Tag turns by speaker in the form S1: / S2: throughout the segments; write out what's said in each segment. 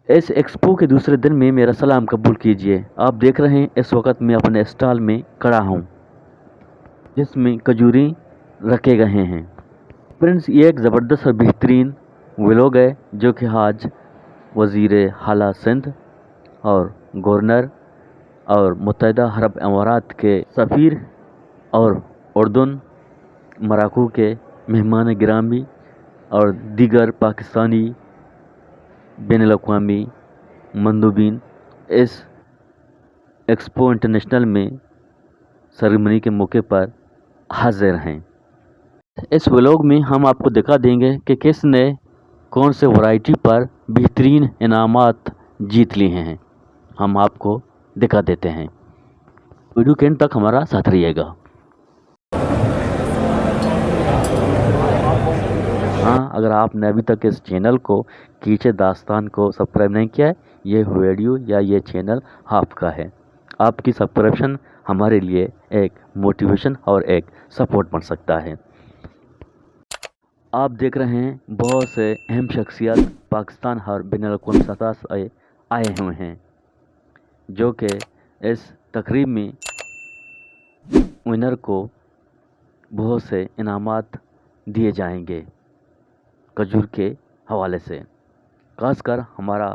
S1: इस एक्सपो के दूसरे दिन में मेरा सलाम कबूल कीजिए। आप देख रहे हैं इस वक्त मैं अपने स्टॉल में खड़ा हूँ जिसमें खजूरी रखे गए हैं। फ्रेंड्स, ये एक ज़बरदस्त और बेहतरीन व्लॉग है जो कि आज वज़ीर आला सिंध और गवर्नर और मुत्तहिदा अरब अमारात के सफ़ीर और उर्दन मराकू के मेहमान गिरामी और दीगर पाकिस्तानी बैनुल-अक़वामी मंदूबीन इस एक्सपो इंटरनेशनल में सेरेमनी के मौके पर हाजिर हैं। इस व्लॉग में हम आपको दिखा देंगे कि किसने कौन से वैरायटी पर बेहतरीन इनामात जीत लिए हैं। हम आपको दिखा देते हैं, वीडियो के एंड तक हमारा साथ रहिएगा। हाँ, अगर आपने अभी तक इस चैनल को केच-ए-दास्तान को सब्सक्राइब नहीं किया है, ये वीडियो या ये चैनल आपका है। आपकी सब्सक्रिप्शन हमारे लिए एक मोटिवेशन और एक सपोर्ट बन सकता है। आप देख रहे हैं बहुत से अहम शख्सियत पाकिस्तान और बैनुल-अक़वामी सतह से आए हुए हैं जो कि इस तकरीब में विनर को बहुत से इनामात दिए जाएंगे खजूर के हवाले से। खासकर हमारा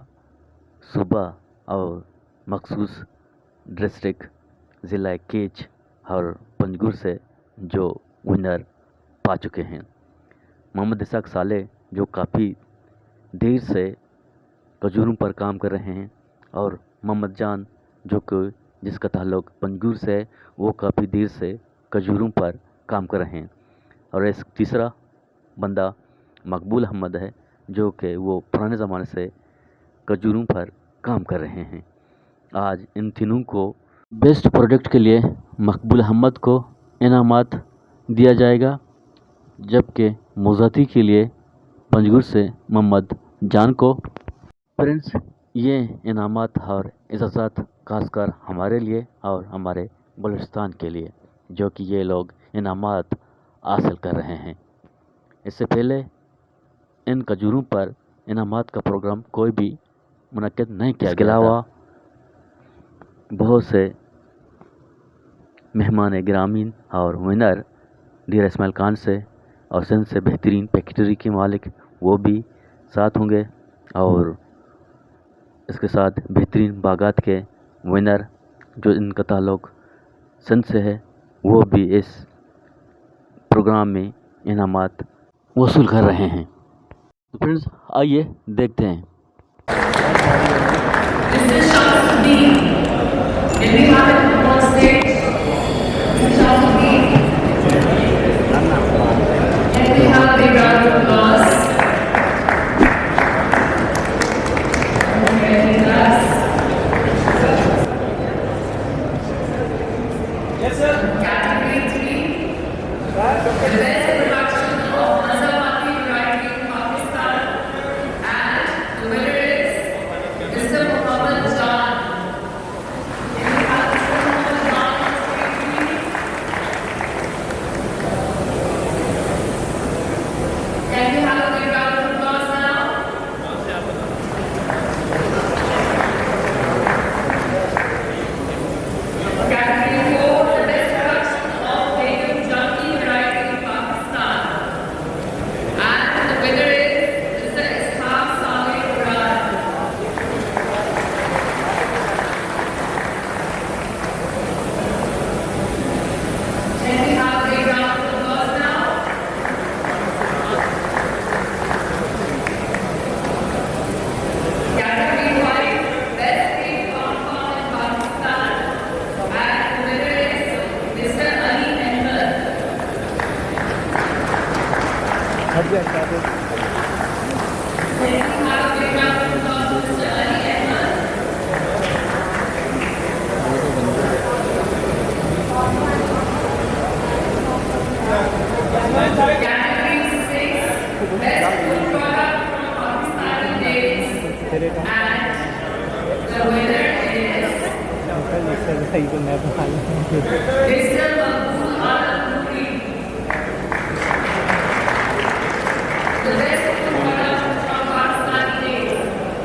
S1: सूबा और मखसूस डिस्ट्रिक्ट ज़िला केच और पंजगुर से जो विनर पा चुके हैं, मोहम्मद इसाक साले जो काफ़ी देर से खजूरों पर काम कर रहे हैं, और मोहम्मद जान जो कि जिसका ताल्लुक पंजगुर से है, वो काफ़ी देर से खजूरों पर काम कर रहे हैं। और इस तीसरा बंदा मकबूल अहमद है जो कि वो पुराने ज़माने से खजूरों पर काम कर रहे हैं। आज इन तीनों को बेस्ट प्रोडक्ट के लिए मकबूल अहमद को इनामात दिया जाएगा, जबकि मुजाती के लिए पंजगुर से मोहम्मद जान को। फ्रेंड्स, ये इनामात और इजाज़त खासकर हमारे लिए और हमारे बलूचिस्तान के लिए जो कि ये लोग इनामात हासिल कर रहे हैं। इससे पहले इन खजूरों पर इनामात का प्रोग्राम कोई भी मुनक्किद नहीं किया गया। इसके अलावा बहुत से मेहमान गिरामीन और विनर डीर इस्माइल खान से और सिंध से बेहतरीन फैक्ट्री के मालिक वो भी साथ होंगे, और इसके साथ बेहतरीन बागात के विनर जो इनका ताल्लुक सिंध से है वो भी इस प्रोग्राम में इनामात वसूल कर रहे हैं। तो फ्रेंड्स, आइए देखते हैं।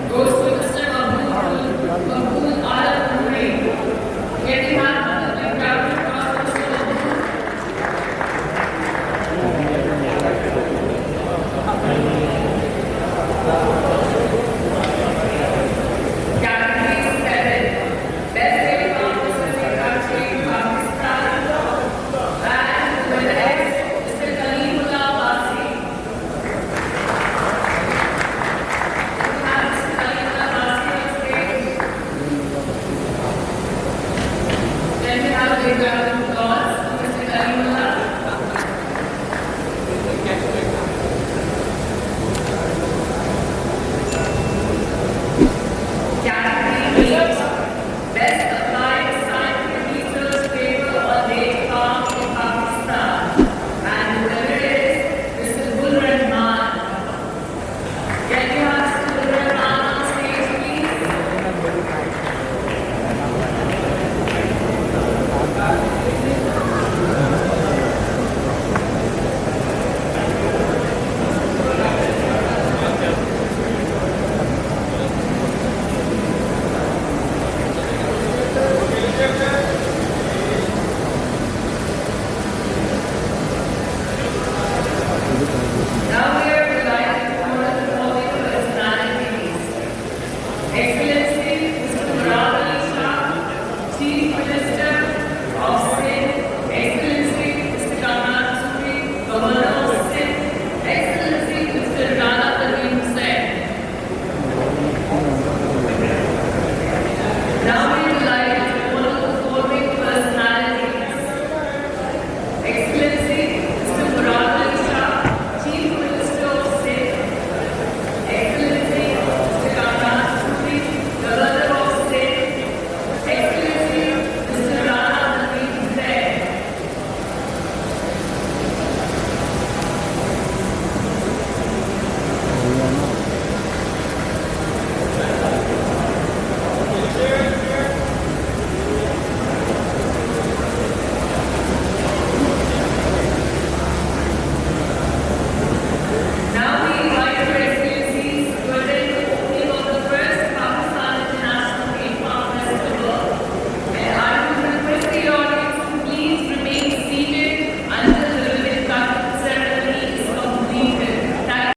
S2: Goes to Mr.